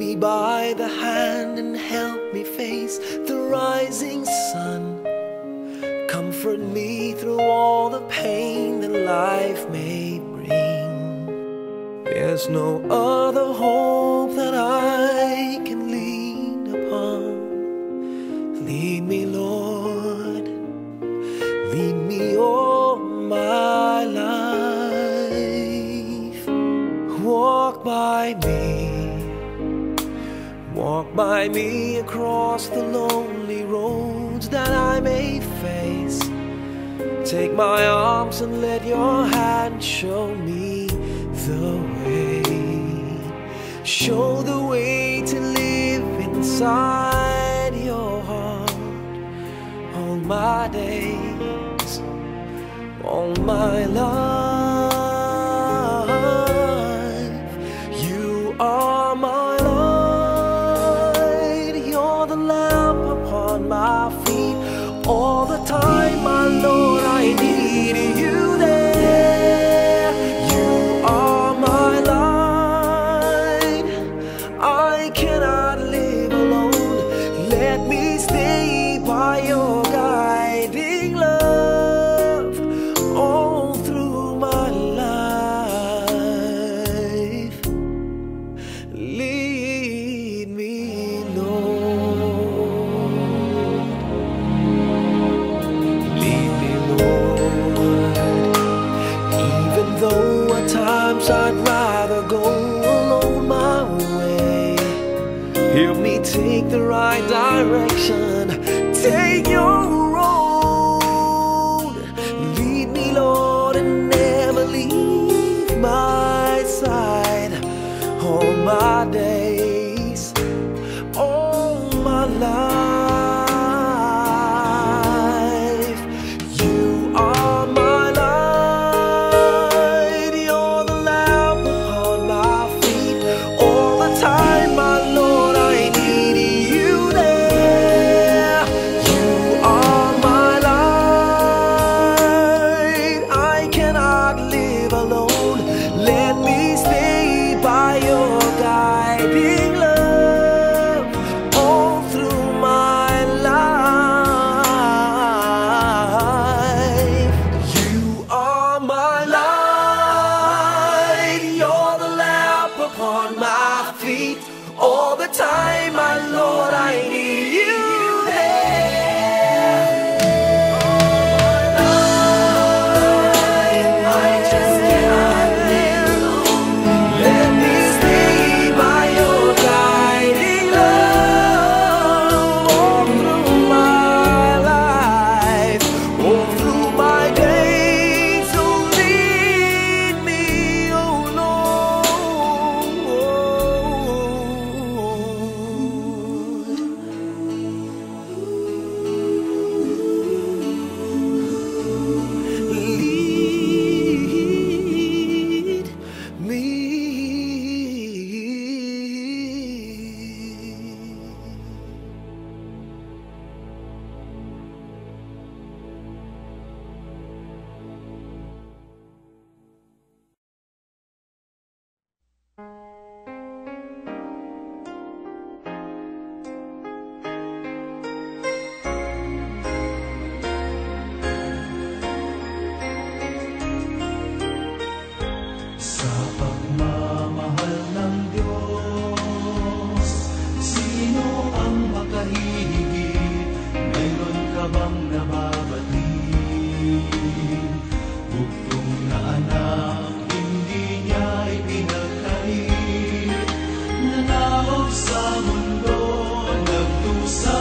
me by the hand and help me face the rising sun. Comfort me through all the pain that life may bring. There's no other hope that I can lean upon. Lead me, Lord, lead me all my life. Walk by me across the lonely roads that I may face. Take my arms and let your hand show me the way. Show the way to live inside your heart all my days, all my life. You are my light, you're the lamp upon my feet. All the time, my Lord, I need you there. You are my light, I cannot live alone. Let me stay by your guiding love all through my life. Lead me, Lord. Lead me, Lord. Even though at times I'd rather go alone my way, help me take the right direction. Take your road. Lead me, Lord, and never leave my side. All my days, all my life. You are my light, you're the lamp upon my feet. All the time, my Lord, I need you there. You are my light, I cannot live alone. Let me stay by your guiding love all through my life. You are my light, you're the lamp upon my feet. All the time, my Lord, I need you there. I just cannot live alone. Let me stay by your guiding love all through my life, all through my days. So lead me, oh Lord. Lead me. Sa pagmamahal ng Diyos, sino ang makahihigit? Meron ka bang nababating? Bugtong na anak, hindi niya ipinagkait. Nanakaw sa mundo, nagdusa